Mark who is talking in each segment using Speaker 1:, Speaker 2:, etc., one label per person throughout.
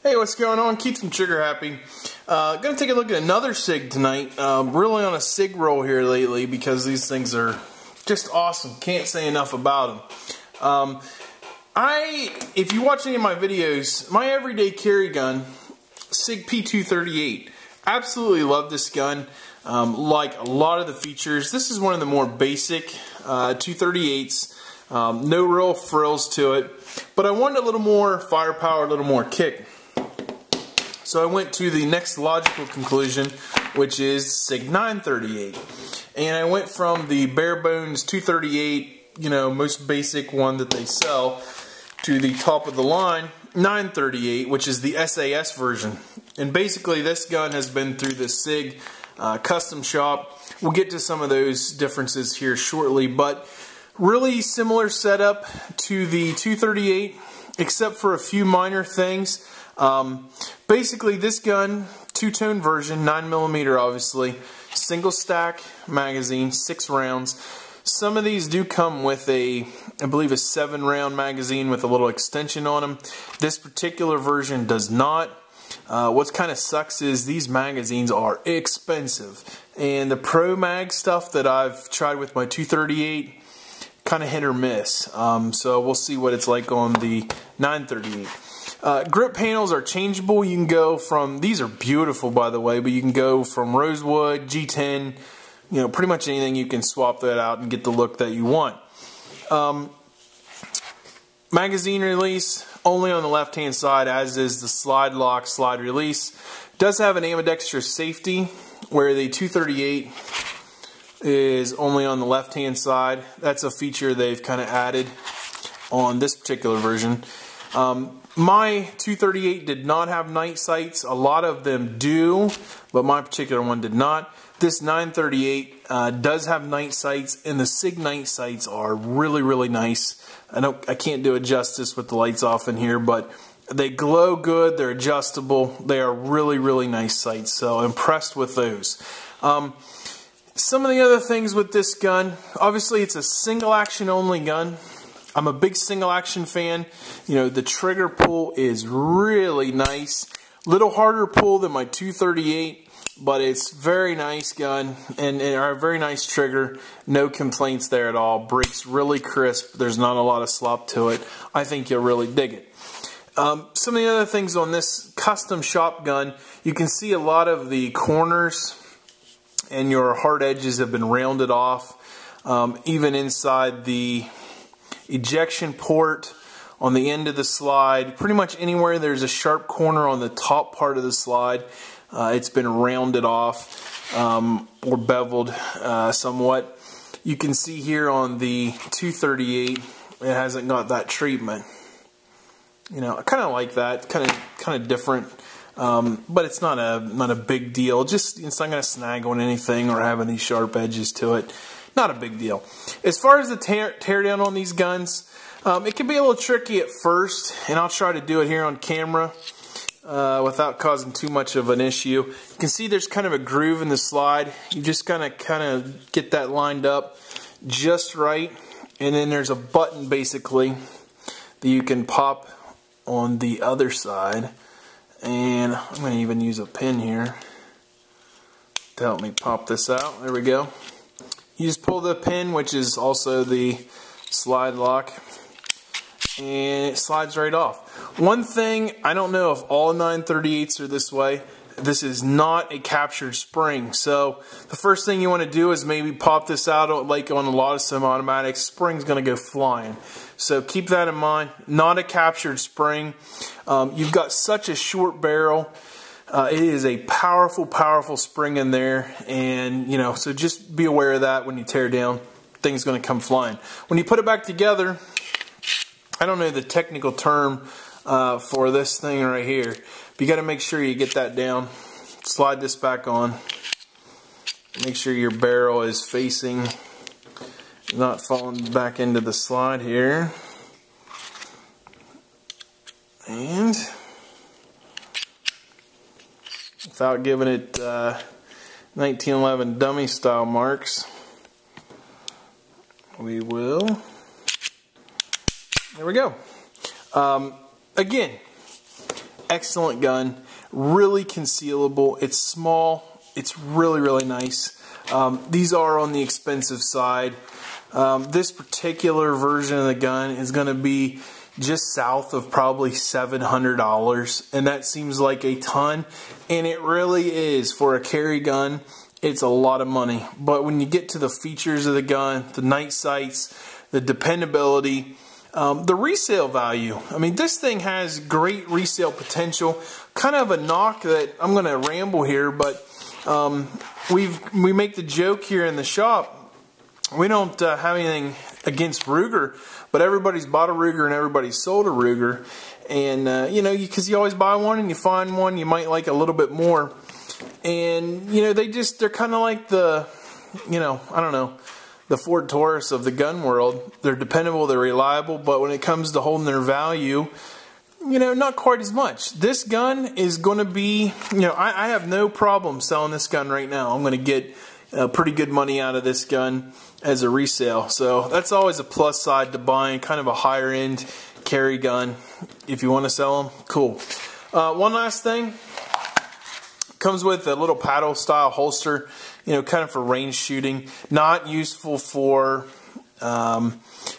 Speaker 1: Hey, what's going on? Keep them trigger happy. Gonna take a look at another Sig tonight. Really on a Sig roll here lately because these things are just awesome. Can't say enough about them. If you watch any of my videos, my everyday carry gun, Sig P938. Absolutely love this gun. Like a lot of the features. This is one of the more basic 238s. No real frills to it, but I wanted a little more firepower, a little more kick. So I went to the next logical conclusion, which is Sig 938. And I went from the bare bones 238, most basic one that they sell, to the top of the line 938, which is the SAS version. And basically this gun has been through the Sig custom shop. We'll get to some of those differences here shortly, but really similar setup to the 238, except for a few minor things. Basically this gun, two-tone version, 9mm obviously, single stack magazine, 6 rounds. Some of these do come with I believe a 7-round magazine with a little extension on them. This particular version does not. What kind of sucks is these magazines are expensive. And the Pro Mag stuff that I've tried with my 238, kind of hit or miss. So we'll see what it's like on the 938. Grip panels are changeable. You can go from, these are beautiful by the way, but you can go from rosewood, G10, pretty much anything. You can swap that out and get the look that you want. Magazine release only on the left hand side, as is the slide lock, slide release. Does have an ambidextrous safety where the 238 is only on the left hand side. That's a feature they've kind of added on this particular version. My 238 did not have night sights. A lot of them do, but my particular one did not. This 938 does have night sights, and the Sig night sights are really, really nice. I can't do it justice with the lights off in here, but they glow good, they're adjustable, they are really, really nice sights, so impressed with those. Some of the other things with this gun, obviously it's a single action only gun. I'm a big single action fan. The trigger pull is really nice. Little harder pull than my 238, but it's very nice gun and a very nice trigger. No complaints there at all. Breaks really crisp. There's not a lot of slop to it. I think you'll really dig it. Some of the other things on this custom shop gun, you can see a lot of the corners and your hard edges have been rounded off. Even inside the ejection port, on the end of the slide, pretty much anywhere there's a sharp corner on the top part of the slide, it's been rounded off or beveled somewhat. You can see here on the 238 it hasn't got that treatment. I kind of like that, kind of different, but it's not a big deal. Just it's not going to snag on anything or have any sharp edges to it. Not a big deal. As far as the teardown on these guns, it can be a little tricky at first, and I'll try to do it here on camera without causing too much of an issue. You can see there's kind of a groove in the slide. You just kind of get that lined up just right, and then there's a button basically that you can pop on the other side, and I'm going to even use a pin here to help me pop this out. There we go. You just pull the pin, which is also the slide lock, and it slides right off. One thing, I don't know if all 938s are this way, this is not a captured spring. So the first thing you want to do is maybe pop this out, like on a lot of semi-automatics, spring's going to go flying. So keep that in mind, not a captured spring. You've got such a short barrel. It is a powerful, powerful spring in there, and so just be aware of that when you tear down. Things going to come flying. When you put it back together, I don't know the technical term for this thing right here, but you got to make sure you get that down. Slide this back on. Make sure your barrel is facing, not falling back into the slide here, and without giving it 1911 dummy style marks, we will, there we go. Again, excellent gun, really concealable. It's small. It's really, really nice. These are on the expensive side. This particular version of the gun is going to be just south of probably $700, and that seems like a ton, and it really is. For a carry gun, it's a lot of money. But when you get to the features of the gun, the night sights, the dependability, the resale value, I mean, this thing has great resale potential. Kind of a knock that I'm going to ramble here, but we make the joke here in the shop. We don't have anything against Ruger, but everybody's bought a Ruger and everybody's sold a Ruger. And, you know, because you always buy one and you find one you might like a little bit more. And, you know, they're kind of like the, you know, I don't know, the Ford Taurus of the gun world. They're dependable, they're reliable, but when it comes to holding their value, you know, not quite as much. This gun is going to be, you know, I have no problem selling this gun right now. I'm going to get pretty good money out of this gun as a resale. So that's always a plus side to buying kind of a higher end carry gun. If you want to sell them, cool. One last thing. Comes with a little paddle style holster, you know, kind of for range shooting. Not useful for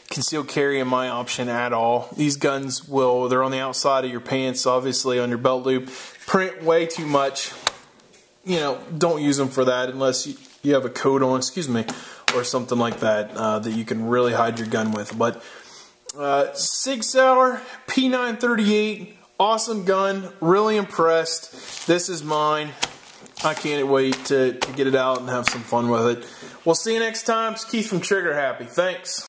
Speaker 1: concealed carry in my option at all. These guns they're on the outside of your pants, obviously on your belt loop. Print way too much. You know, don't use them for that unless you have a coat on, excuse me, or something like that that you can really hide your gun with. But Sig Sauer P938, awesome gun, really impressed. This is mine. I can't wait to get it out and have some fun with it. We'll see you next time. It's Keith from Trigger Happy. Thanks.